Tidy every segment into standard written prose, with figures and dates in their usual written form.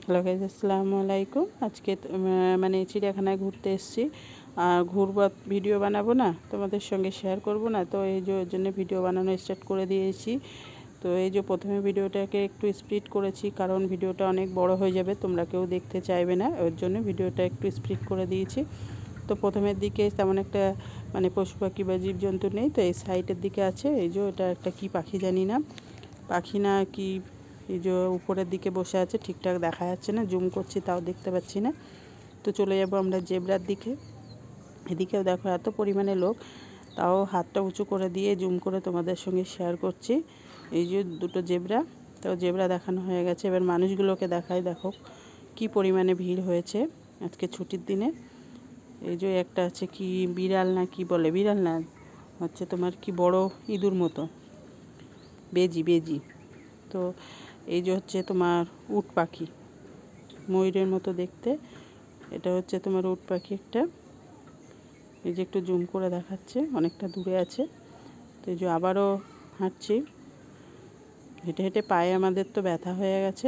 Hello guys, আসসালামু আলাইকুম। আজকে মানে চিড়িয়াখানায় ঘুরতে এসেছি, আর ঘুরবো, ভিডিও বানাবো না, তোমাদের সঙ্গে শেয়ার করব না, তো এই যে ওর জন্য ভিডিও বানানো স্টার্ট করে দিয়েছি। তো এই যে প্রথমে ভিডিওটাকে একটু স্প্লিট করেছি, কারণ ভিডিওটা অনেক বড় হয়ে যাবে, তোমরা কেউ দেখতে চাইবে না, ওর জন্য ভিডিওটা একটু স্প্লিট করে দিয়েছি। তো প্রথমের দিকে তেমন একটা মানে পশু পাখি বা জীবজন্তু নেই, তো এই সাইডের দিকে আছে। এই যে এটা একটা কি পাখি জানি না, পাখি না কি, এই যে উপরের দিকে বসে আছে, ঠিকঠাক দেখা যাচ্ছে না, জুম করছি তাও দেখতে পাচ্ছি না। তো চলে যাব আমরা জেব্রার দিকে। এদিকেও দেখো এত পরিমাণে লোক, তাও হাতটা উঁচু করে দিয়ে জুম করে তোমাদের সঙ্গে শেয়ার করছি। এই যে দুটো জেব্রা, তো জেব্রা দেখানো হয়ে গেছে, এবার মানুষগুলোকে দেখাই। দেখো কি পরিমাণে ভিড় হয়েছে আজকে ছুটির দিনে। এই যে একটা আছে কি বিড়াল না কি বলে, বিড়াল না, হচ্ছে তোমার কি বড় ইঁদুর মতো, বেজি বেজি। তো এই যে হচ্ছে তোমার উট পাখি, ময়ূরের মতো দেখতে, এটা হচ্ছে তোমার উট পাখি একটা। এই যে একটু জুম করে দেখাচ্ছে, অনেকটা দূরে আছে। তো এই যে আবারও হাঁটছি, হেঁটে হেঁটে পায়ে আমাদের তো ব্যথা হয়ে গেছে,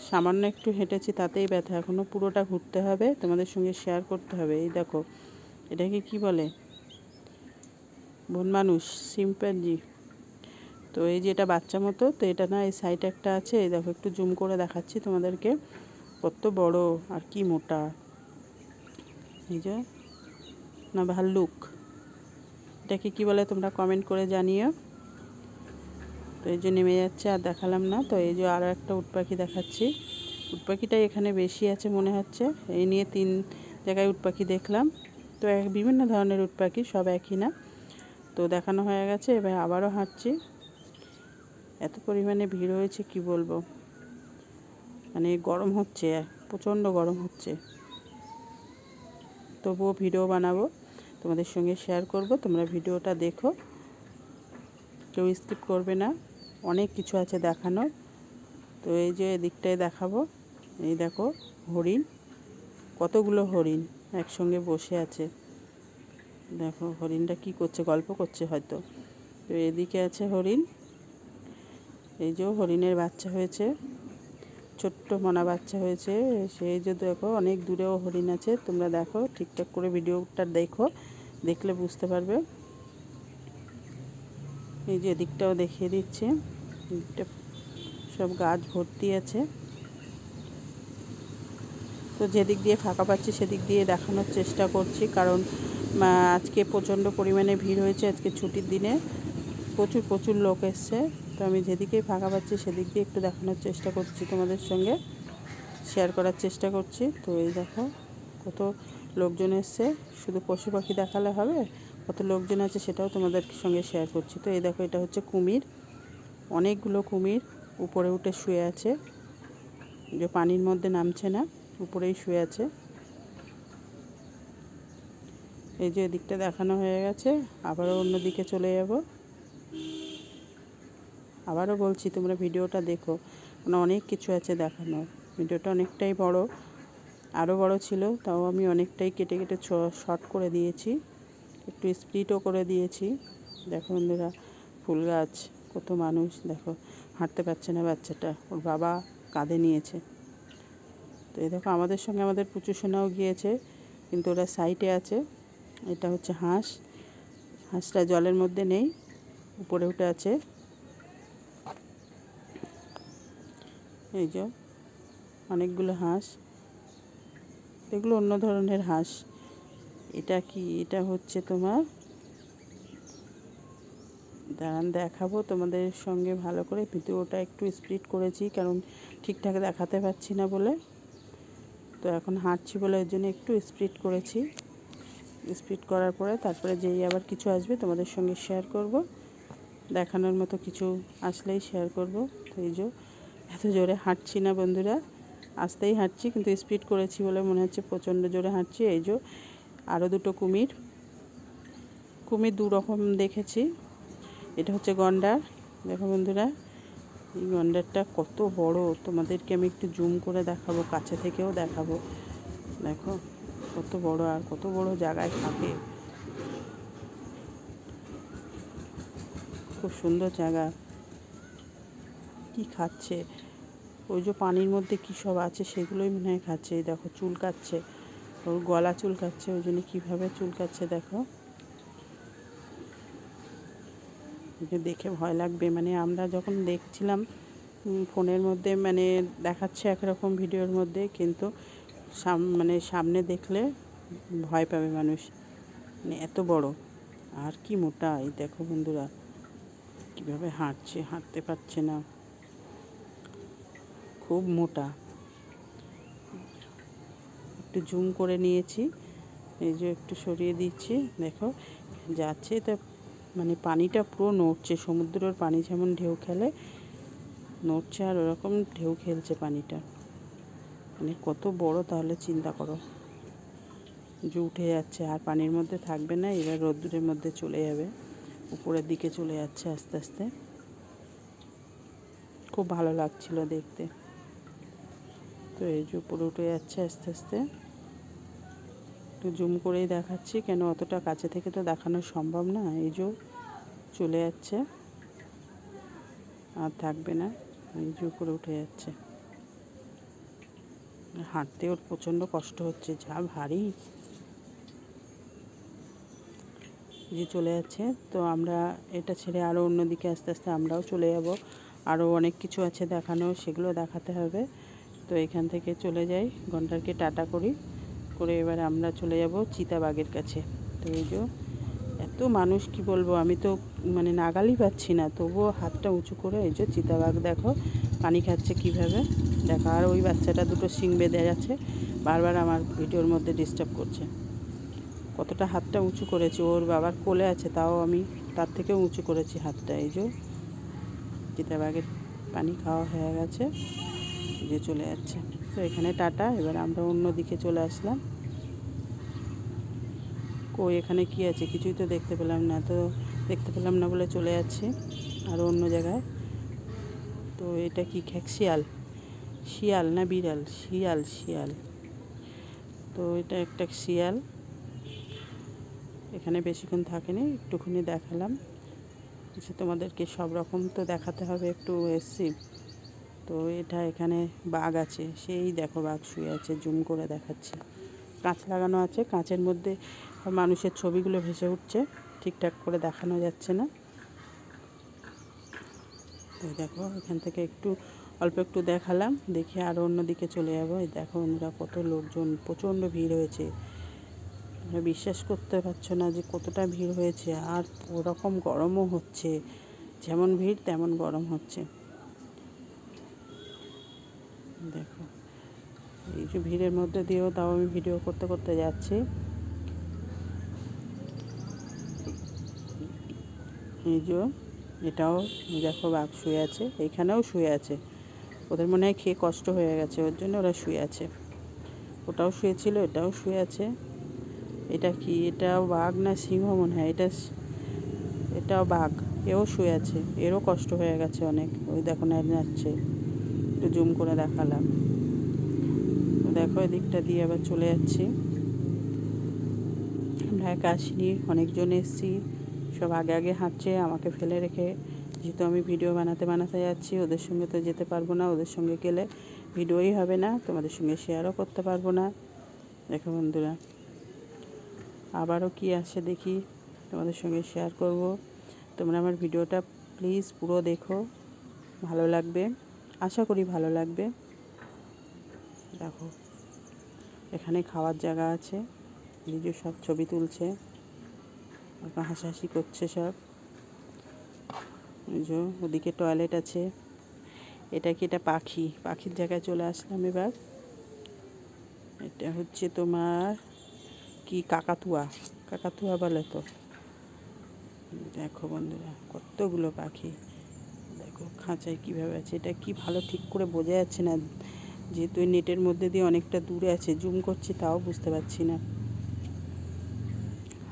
সামান্য একটু হেঁটেছি তাতেই ব্যথা, এখনও পুরোটা ঘুরতে হবে, তোমাদের সঙ্গে শেয়ার করতে হবে। এই দেখো এটাকে কি বলে, বন মানুষ, শিম্পাঞ্জি। তো এই যে এটা বাচ্চা মতো, তো এটা না, এই সাইডে একটা আছে, এই দেখো একটু জুম করে দেখাচ্ছি তোমাদেরকে, কত বড় আর কি মোটা। এই যে না, ভাল্লুক, এটাকে কি বলে তোমরা কমেন্ট করে জানিও। তো এই যে নেমে যাচ্ছে, আর দেখালাম না। তো এই যে আরও একটা উট পাখি দেখাচ্ছি, উট পাখিটাই এখানে বেশি আছে মনে হচ্ছে, এই নিয়ে 3 জায়গায় উট পাখি দেখলাম। তো বিভিন্ন ধরনের উট পাখি, সব একই না। তো দেখানো হয়ে গেছে, এবার আবারও হাঁটছি। এত পরিমাণে ভিড় হয়েছে কি বলবো, মানে গরম হচ্ছে, প্রচণ্ড গরম হচ্ছে, তবুও ভিডিও বানাবো, তোমাদের সঙ্গে শেয়ার করব। তোমরা ভিডিওটা দেখো, কেউ স্কিপ করবে না, অনেক কিছু আছে দেখানোর। তো এই যে এদিকটায় দেখাবো, এই দেখো হরিণ, কতগুলো হরিণ একসঙ্গে বসে আছে। দেখো হরিণটা কি করছে, গল্প করছে হয়তো। তো এদিকে আছে হরিণ, এই যে হরিণের বাচ্চা হয়েছে, ছোট্ট মনা বাচ্চা হয়েছে। সেই যে দেখো অনেক দূরেও হরিণ আছে, তোমরা দেখো ঠিকঠাক করে ভিডিওটা দেখো, দেখলে বুঝতে পারবে। এই যে এদিকটাও দেখিয়ে দিচ্ছে, এদিকটা সব গাছ ভর্তি আছে। তো যেদিক দিয়ে ফাঁকা পাচ্ছি সেদিক দিয়ে দেখানোর চেষ্টা করছি, কারণ আজকে প্রচণ্ড পরিমাণে ভিড় হয়েছে, আজকে ছুটির দিনে প্রচুর প্রচুর লোক এসছে। তো আমি যেদিকেই ফাঁকা পাচ্ছি সেদিক দিয়ে একটু দেখানোর চেষ্টা করছি, তোমাদের সঙ্গে শেয়ার করার চেষ্টা করছি। তো এই দেখো কত লোকজন এসছে, শুধু পশু পাখি দেখালে হবে, কত লোকজন আছে সেটাও তোমাদের সঙ্গে শেয়ার করছি। তো এই দেখো এটা হচ্ছে কুমির, অনেকগুলো কুমির উপরে উঠে শুয়ে আছে, যে পানির মধ্যে নামছে না, উপরেই শুয়ে আছে। এই যে এদিকটা দেখানো হয়ে গেছে, আবারও অন্য দিকে চলে যাব। আবারও বলছি তোমরা ভিডিওটা দেখো, মানে অনেক কিছু আছে দেখানোর। ভিডিওটা অনেকটাই বড়, আরও বড় ছিল, তাও আমি অনেকটাই কেটে কেটে শর্ট করে দিয়েছি, একটু স্প্লিটও করে দিয়েছি। দেখো বন্ধুরা, ফুল গাছ, কত মানুষ, দেখো হাঁটতে পারছে না বাচ্চাটা, ওর বাবা কাঁধে নিয়েছে। তো এই দেখো আমাদের সঙ্গে আমাদের পুচু সোনাও গিয়েছে, কিন্তু ওরা সাইডে আছে। এটা হচ্ছে হাঁস, হাঁসটা জলের মধ্যে নেই, উপরে উঠে আছে। এই যে অনেকগুলো হাঁস, এগুলো অন্য ধরনের হাঁস। এটা কি, এটা হচ্ছে তোমার, দাঁড়ান দেখাবো তোমাদের সঙ্গে ভালো করে, ভিডিওটা একটু স্প্লিট করেছি কারণ ঠিকঠাক দেখাতে পারছি না বলে। তো এখন হাঁটছি বলে এর জন্য একটু স্প্লিট করেছি, স্প্লিট করার পরে তারপরে যেই আবার কিছু আসবে তোমাদের সঙ্গে শেয়ার করব, দেখানোর মতো কিছু আসলেই শেয়ার করব। তো এই যে এত জোরে হাঁটছি না বন্ধুরা, আস্তেই হাঁটছি, কিন্তু স্পিড করেছি বলে মনে হচ্ছে প্রচণ্ড জোরে হাঁটছি। এই যে আরও দুটো কুমির, কুমির 2 রকম দেখেছি। এটা হচ্ছে গন্ডার, দেখো বন্ধুরা এই গন্ডারটা কত বড়, তোমাদেরকে আমি একটু জুম করে দেখাবো, কাছে থেকেও দেখাবো। দেখো কত বড়, আর কত বড় জায়গায় থাকে, খুব সুন্দর জায়গা। কি খাচ্ছে, ওই যে পানির মধ্যে কী সব আছে সেগুলোই মনে হয় খাচ্ছে। এই দেখো চুলকাচ্ছে, ওর গলা চুলকাচ্ছে, ওই জন্য কীভাবে চুলকাচ্ছে দেখো। দেখে ভয় লাগবে, মানে আমরা যখন দেখছিলাম ফোনের মধ্যে মানে দেখাচ্ছে একরকম ভিডিওর মধ্যে, কিন্তু মানে সামনে দেখলে ভয় পাবে মানুষ, মানে এত বড় আর কি মোটা। এই দেখো বন্ধুরা কীভাবে হাঁটছে, হাঁটতে পারছে না, খুব মোটা। একটু জুম করে নিয়েছি, এই যে একটু সরিয়ে দিচ্ছি, দেখো যাচ্ছে। তা মানে পানিটা পুরো নড়ছে, সমুদ্রের পানি যেমন ঢেউ খেলে নড়ছে, আর ওরকম ঢেউ খেলছে পানিটা। মানে কত বড় তাহলে চিন্তা করো, যে উঠে যাচ্ছে আর পানির মধ্যে থাকবে না, এবার রোদ্দুরের মধ্যে চলে যাবে, উপরের দিকে চলে যাচ্ছে আস্তে আস্তে। খুব ভালো লাগছিল দেখতে। তো এই যে উপরে উঠে যাচ্ছে আস্তে আস্তে, একটু জুম করেই দেখাচ্ছি, কেন অতটা কাছে থেকে তো দেখানো সম্ভব না। এই যে চলে যাচ্ছে আর থাকবে না, এই যে উপরে উঠে যাচ্ছে। হাঁটতে ওর প্রচণ্ড কষ্ট হচ্ছে, যা ভারী। যে চলে যাচ্ছে, তো আমরা এটা ছেড়ে আরও অন্যদিকে আস্তে আস্তে আমরাও চলে যাব। আরও অনেক কিছু আছে দেখানো, সেগুলো দেখাতে হবে। তো এখান থেকে চলে যাই, ঘন্টারকে টাটা করি, করে এবার আমরা চলে যাব চিতাবাঘের কাছে। তো এই যে এত মানুষ, কি বলবো, আমি তো মানে নাগালই পাচ্ছি না, তবুও হাতটা উঁচু করে এই যে চিতাবাঘ দেখো পানি খাচ্ছে কীভাবে দেখো। আর ওই বাচ্চাটা দুটো শিং বেঁধে যাচ্ছে, বারবার আমার ভিডিওর মধ্যে ডিস্টার্ব করছে। কতটা হাতটা উঁচু করেছি, ওর বাবার কোলে আছে, তাও আমি তার থেকেও উঁচু করেছি হাতটা। এই যে চিতাবাঘের পানি খাওয়া হয়ে গেছে, যে চলে যাচ্ছে। তো এখানে টাটা, এবার আমরা অন্য দিকে চলে আসলাম। কই এখানে কি আছে, কিছুই তো দেখতে পেলাম না, তো দেখতে পেলাম না বলে চলে যাচ্ছি আরও অন্য জায়গায়। তো এটা কি শিয়াল, শিয়াল না বিড়াল, শিয়াল শিয়াল। তো এটা একটা শিয়াল, এখানে বেশিক্ষণ থাকেনি, একটুখানি দেখালাম যে তোমাদেরকে সব রকম তো দেখাতে হবে, একটু এসছি। তো এটা এখানে বাঘ আছে, সেই দেখো বাঘ শুয়ে আছে, জুম করে দেখাচ্ছি। কাঁচ লাগানো আছে, কাঁচের মধ্যে মানুষের ছবিগুলো ভেসে উঠছে, ঠিকঠাক করে দেখানো যাচ্ছে না। তো দেখো এখান থেকে অল্প একটু দেখালাম, দেখে আরও অন্যদিকে চলে যাবো। এই দেখো বন্ধুরা কত লোকজন, প্রচণ্ড ভিড় হয়েছে, বিশ্বাস করতে পারছো না যে কতটা ভিড় হয়েছে। আর ওরকম গরমও হচ্ছে, যেমন ভিড় তেমন গরম হচ্ছে। দেখো এই যে ভিড়ের মধ্যে দিয়েও তাও আমি ভিডিও করতে করতে যাচ্ছি। এই যে এটাও দেখো বাঘ শুয়ে আছে, এইখানেও শুয়ে আছে, ওদের মনে হয় খেয়ে কষ্ট হয়ে গেছে, ওর জন্য ওরা শুয়ে আছে। ওটাও শুয়েছিল, এটাও শুয়ে আছে। এটা কি, এটাও বাঘ না সিংহ মনে হয়, এটাও বাঘ, এও শুয়ে আছে, এরও কষ্ট হয়ে গেছে অনেক, ওই দেখো নাচছে। একটু জুম করে দেখালাম। দেখো এদিকটা দিয়ে আবার চলে যাচ্ছি। আমরা একা আসিনি, অনেকজন এসেছি, সব আগে আগে হাঁটছে আমাকে ফেলে রেখে, যেহেতু আমি ভিডিও বানাতে বানাতে যাচ্ছি, ওদের সঙ্গে তো যেতে পারবো না, ওদের সঙ্গে গেলে ভিডিওই হবে না, তোমাদের সঙ্গে শেয়ারও করতে পারবো না। দেখো বন্ধুরা আবারও কি আসে দেখি, তোমাদের সঙ্গে শেয়ার করব। তোমরা আমার ভিডিওটা প্লিজ পুরো দেখো, ভালো লাগবে, আশা করি ভালো লাগবে। দেখো এখানে খাওয়ার জায়গা আছে, নিজে সব ছবি তুলছে, হাসাহাসি করছে সব। এই যে ওদিকে টয়লেট আছে। এটা কি, এটা পাখির জায়গায় চলে আসলাম এবার। এটা হচ্ছে তোমার কি, কাকাতুয়া বলে তো। দেখো বন্ধুরা কতগুলো পাখি, দেখো খাঁচায় কীভাবে আছে। এটা কি ভালো ঠিক করে বোঝা যাচ্ছে না, যেহেতু নেটের মধ্যে দিয়ে অনেকটা দূরে আছে, জুম করছি তাও বুঝতে পারছি না,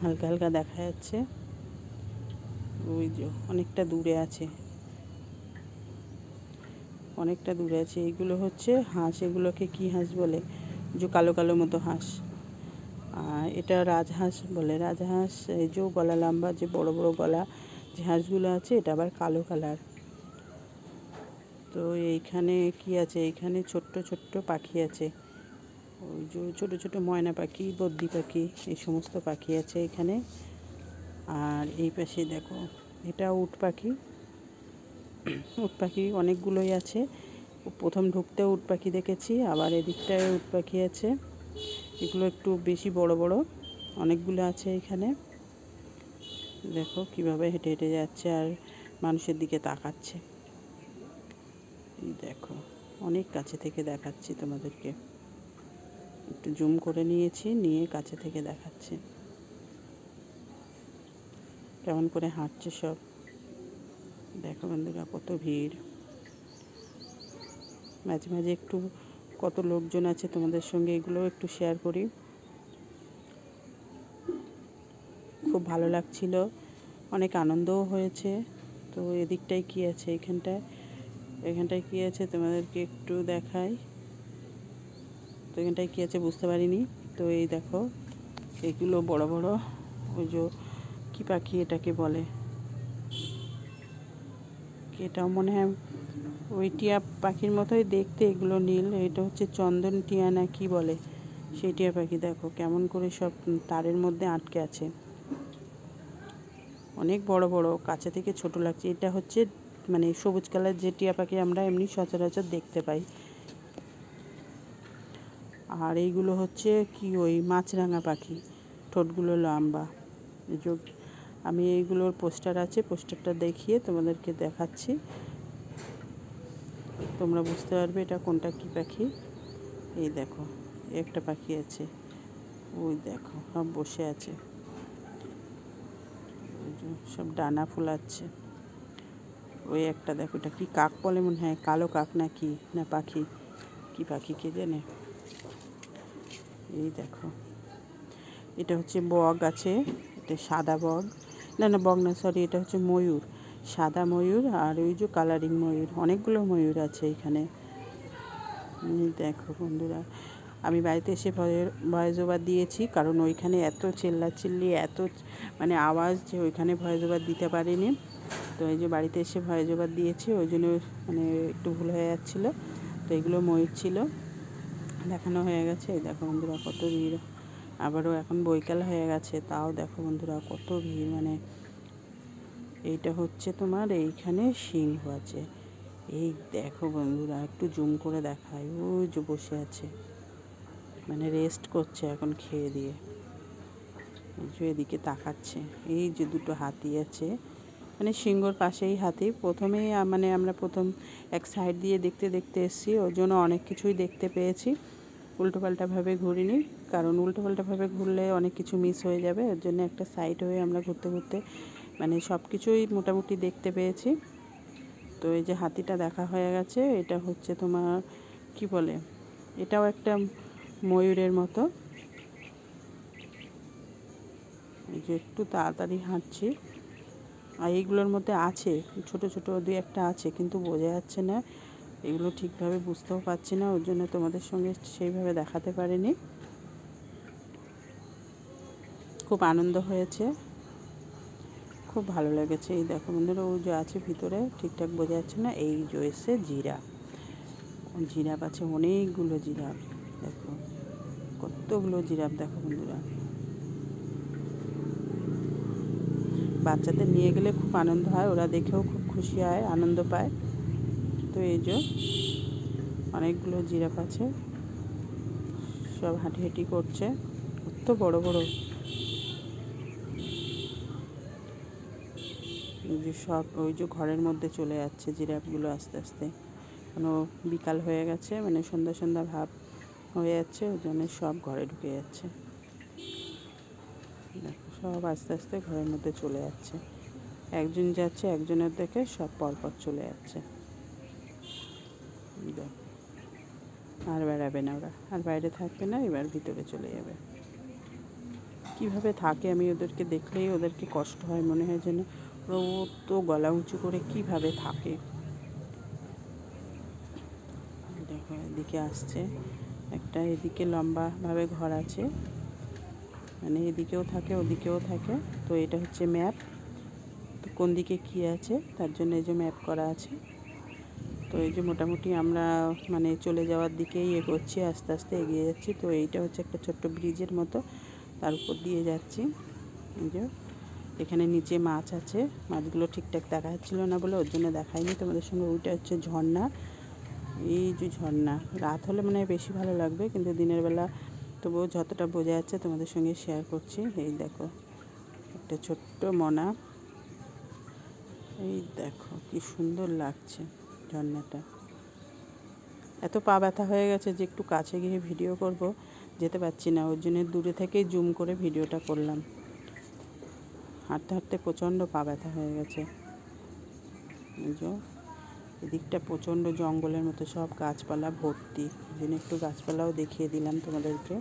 হালকা হালকা দেখা যাচ্ছে। ওই যে অনেকটা দূরে আছে, অনেকটা দূরে আছে। এইগুলো হচ্ছে হাঁস, এগুলোকে কি হাঁস বলে, যে কালো কালো মতো হাঁস। আর এটা রাজহাঁস বলে, রাজহাঁস। এই যে গলা লম্বা, যে বড় বড় গলা যে হাঁসগুলো আছে, এটা আবার কালো কালার। তো তো এইখানে কি আছে, এইখানে ছোট্ট ছোট্ট পাখি আছে, ওই যে ছোটো ছোটো ময়না পাখি, বদ্রি পাখি, এই সমস্ত পাখি আছে এখানে। আর এই পাশে দেখো, এটা উট পাখি। উট পাখি অনেকগুলোই আছে। প্রথম ঢুকতেও উট পাখি দেখেছি, আবার এদিকটায় উট পাখি আছে। এগুলো একটু বেশি বড় বড়, অনেকগুলো আছে এখানে। দেখো কিভাবে হেঁটে হেঁটে যাচ্ছে আর মানুষের দিকে তাকাচ্ছে। দেখো অনেক কাছে থেকে দেখাচ্ছি তোমাদেরকে, একটু জুম করে নিয়েছি, নিয়ে কাছে থেকে দেখাচ্ছি কেমন করে হাঁটছে সব। দেখো বন্ধুরা কত ভিড়, মাঝে মাঝে একটু কত লোকজন আছে তোমাদের সঙ্গে এগুলো একটু শেয়ার করি। খুব ভালো লাগছিল, অনেক আনন্দও হয়েছে। তো এদিকটায় কি আছে, এখানটায় কি আছে তোমাদেরকে একটু দেখাই। তো এখানটায় কী আছে বুঝতে পারিনি। তো এই দেখো এগুলো বড় বড়, ওই যে কী পাখি এটাকে বলে, এটাও মনে হয় ওই টিয়া পাখির মতোই দেখতে, এগুলো নীল। এটা হচ্ছে চন্দন টিয়া না কি বলে, সেই টিয়া পাখি। দেখো কেমন করে সব তারের মধ্যে আটকে আছে, অনেক বড় বড়, কাছে থেকে ছোট লাগছে। এটা হচ্ছে মানে সবুজ কালার যে টিয়া পাখি আমরা এমনি সচরাচর দেখতে পাই। আর এইগুলো হচ্ছে কি ওই মাছরাঙা পাখি, ঠোঁটগুলো লম্বা। আমি এইগুলোর পোস্টার আছে, পোস্টারটা দেখিয়ে তোমাদেরকে দেখাচ্ছি, তোমরা বুঝতে পারবে এটা কোনটা কী পাখি। এই দেখো একটা পাখি আছে, ওই দেখো সব বসে আছে, সব ডানা ফুলাচ্ছে। ওই একটা দেখো, এটা কি কাক বলে মনে হয়, কালো কাক না কি না পাখি, কি পাখি কে জানে। এই দেখো এটা হচ্ছে বক আছে, এটা সাদা বক, না না বক না, সরি, এটা হচ্ছে ময়ূর, সাদা ময়ূর। আর ওই যে কালারিং ময়ূর, অনেকগুলো ময়ূর আছে এখানে। দেখো বন্ধুরা, আমি বাড়িতে এসে ভয়েস ওভার দিয়েছি, কারণ ওইখানে এত চিল্লাচিল্লি, এত মানে আওয়াজ, যে ওইখানে ভয়েস ওভার দিতে পারিনি। তো এই যে বাড়িতে এসে ভয়েস ওভার দিয়েছি, ওই জন্য মানে একটু ভুল হয়ে যাচ্ছিলো। তো এগুলো ময়ূর ছিল, দেখানো হয়ে গেছে। এই দেখো বন্ধুরা কত ভিড়, আবারও এখন বৈকাল হয়ে গেছে, তাও দেখো বন্ধুরা কত ভিড়। মানে এইটা হচ্ছে তোমার, এইখানে সিংহ আছে। এই দেখো বন্ধুরা একটু জুম করে দেখায়, ওই যে বসে আছে, মানে রেস্ট করছে এখন খেয়ে দিয়ে, এই যে এদিকে তাকাচ্ছে। এই যে দুটো হাতি আছে, মানে সিংহর পাশেই হাতি। প্রথমেই মানে আমরা প্রথম এক সাইড দিয়ে দেখতে দেখতে এসেছি, ওর জন্য অনেক কিছুই দেখতে পেয়েছি। উল্টোপাল্টাভাবে ঘুরিনি, কারণ উল্টোপাল্টাভাবে ঘুরলে অনেক কিছু মিস হয়ে যাবে। ওর জন্য একটা সাইড হয়ে আমরা ঘুরতে ঘুরতে মানে সব কিছুই মোটামুটি দেখতে পেয়েছি। তো এই যে হাতিটা দেখা হয়ে গেছে, এটা হচ্ছে তোমার কি বলে, এটাও একটা ময়ূরের মতো। এই যে একটু তাড়াতাড়ি হাঁটছি, আর এইগুলোর মধ্যে আছে ছোট ছোট দুই একটা আছে, কিন্তু বোঝা যাচ্ছে না, এগুলো ঠিকভাবে বুঝতেও পারছি না, ওর জন্য তোমাদের সঙ্গে সেইভাবে দেখাতে পারিনি। খুব আনন্দ হয়েছে, খুব ভালো লেগেছে। এই দেখো বন্ধুরা, ও যে আছে ভিতরে ঠিকঠাক বোঝা যাচ্ছে না। এই যে এসে জিরাফ, জিরাফ আছে, অনেকগুলো জিরাফ। দেখো কতগুলো জিরাফ, দেখো বন্ধুরা। বাচ্চাদের নিয়ে গেলে খুব আনন্দ হয়, ওরা দেখেও খুব খুশি হয়, আনন্দ পায়। তো এই যে অনেকগুলো জিরাফ আছে, সব হাঁটি করছে, কত বড় বড়। এই যে সব ওই যে ঘরের মধ্যে চলে যাচ্ছে জিরাফগুলো আস্তে আস্তে, কোনো বিকাল হয়ে গেছে, মানে সন্ধ্যা সন্ধ্যা ভাব হয়ে যাচ্ছে, ওই জন্য সব ঘরে ঢুকে যাচ্ছে। দেখো সব আস্তে আস্তে ঘরের মধ্যে চলে যাচ্ছে, একজন যাচ্ছে, একজনের দেখে সব পরপর চলে যাচ্ছে। দেখো আর বেড়াবে না ওরা, আর বাইরে থাকবে না, এবার ভিতরে চলে যাবে। কীভাবে থাকে, আমি ওদেরকে দেখলেই ওদেরকে কষ্ট হয়, মনে হয় যেন ও তো গলা উঁচু করে কীভাবে থাকে। দেখো এদিকে আসছে একটা, এদিকে লম্বাভাবে ঘর আছে, মানে এদিকেও থাকে ওদিকেও থাকে। তো এটা হচ্ছে ম্যাপ, তো কোন দিকে কী আছে তার জন্য এই যে ম্যাপ করা আছে। তো এই যে মোটামুটি আমরা মানে চলে যাওয়ার দিকেই এগোচ্ছি, আস্তে আস্তে এগিয়ে যাচ্ছি। তো এইটা হচ্ছে একটা ছোট্ট ব্রিজের মতো, তার উপর দিয়ে যাচ্ছি। এই যে এখানে নিচে মাছ আছে, মাছগুলো ঠিকঠাক দেখা যাচ্ছিলো না বলে ওর জন্য দেখাইনি তোমাদের সঙ্গে। ওইটা হচ্ছে ঝর্ণা, এই যে ঝর্ণা। রাত হলে মনে হয় বেশি ভালো লাগবে, কিন্তু দিনের বেলা তবুও যতটা বোঝা যাচ্ছে তোমাদের সঙ্গে শেয়ার করছি। এই দেখো একটা ছোট্ট মনা, এই দেখো কি সুন্দর লাগছে ঝর্ণাটা। এত পা ব্যথা হয়ে গেছে যে একটু কাছে গিয়ে ভিডিও করব, যেতে পারছি না, ওর জন্য দূরে থেকেই জুম করে ভিডিওটা করলাম। হাঁটতে হাঁটতে প্রচণ্ড পা ব্যথা হয়ে গেছে। এই যে এদিকটা প্রচণ্ড জঙ্গলের মতো, সব গাছপালা ভর্তি, ওই জন্য একটু গাছপালাও দেখিয়ে দিলাম তোমাদেরকে।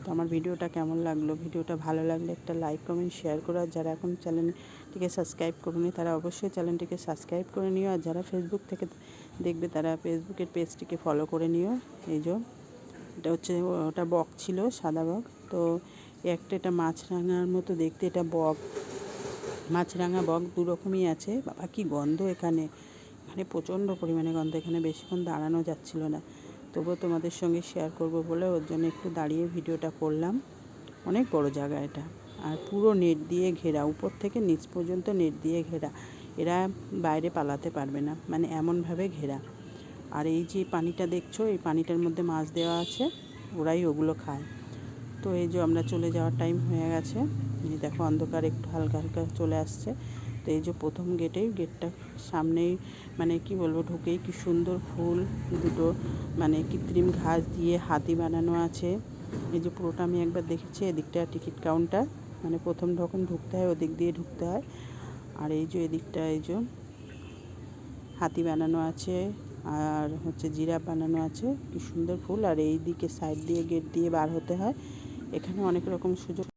তো আমার ভিডিওটা কেমন লাগলো, ভিডিওটা ভালো লাগলে একটা লাইক কমেন্ট শেয়ার করো। আর যারা এখন চ্যানেলটিকে সাবস্ক্রাইব করোনি তারা অবশ্যই চ্যানেলটিকে সাবস্ক্রাইব করে নিও। আর যারা ফেসবুক থেকে দেখবে তারা ফেসবুকের পেজটিকে ফলো করে নিও। এই যে এটা হচ্ছে, ওটা বক ছিল, সাদা বক। তো এটা মাছরাঙার মতো দেখতে, এটা বক, মাছরাঙা বক দু রকমই আছে। বাবা কি গন্ধ এখানে, এখানে প্রচণ্ড পরিমাণে গন্ধ, এখানে বেশিক্ষণ দাঁড়ানো যাচ্ছিল না, তবুও তোমাদের সঙ্গে শেয়ার করব বলে ওর জন্য একটু দাঁড়িয়ে ভিডিওটা করলাম। অনেক বড় জায়গা এটা, আর পুরো নেট দিয়ে ঘেরা, উপর থেকে নিচ পর্যন্ত নেট দিয়ে ঘেরা। এরা বাইরে পালাতে পারবে না, মানে এমনভাবে ঘেরা। আর এই যে পানিটা দেখছো, এই পানিটার মধ্যে মাছ দেওয়া আছে, ওরাই ওগুলো খায়। তো এই যে আমরা চলে যাওয়ার টাইম হয়ে গেছে। এই দেখো অন্ধকার একটু হালকা হালকা চলে আসছে। তো এই যে প্রথম গেটটা সামনেই, মানে কি বলবো, ঢুকেই কি সুন্দর ফুল দুটো, মানে কৃত্রিম ঘাস দিয়ে হাতি বানানো আছে। এই যে পুরোটা আমি একবার দেখেছি। এদিকটা টিকিট কাউন্টার, মানে প্রথম যখন ঢুকতে হয় ওদিক দিয়ে ঢুকতে হয়। আর এই যে এদিকটা এই যে হাতি বানানো আছে, আর হচ্ছে জিরাফ বানানো আছে, কি সুন্দর ফুল। আর এই দিকে সাইড দিয়ে গেট দিয়ে বার হতে হয়। এখানে অনেক রকম সুযোগ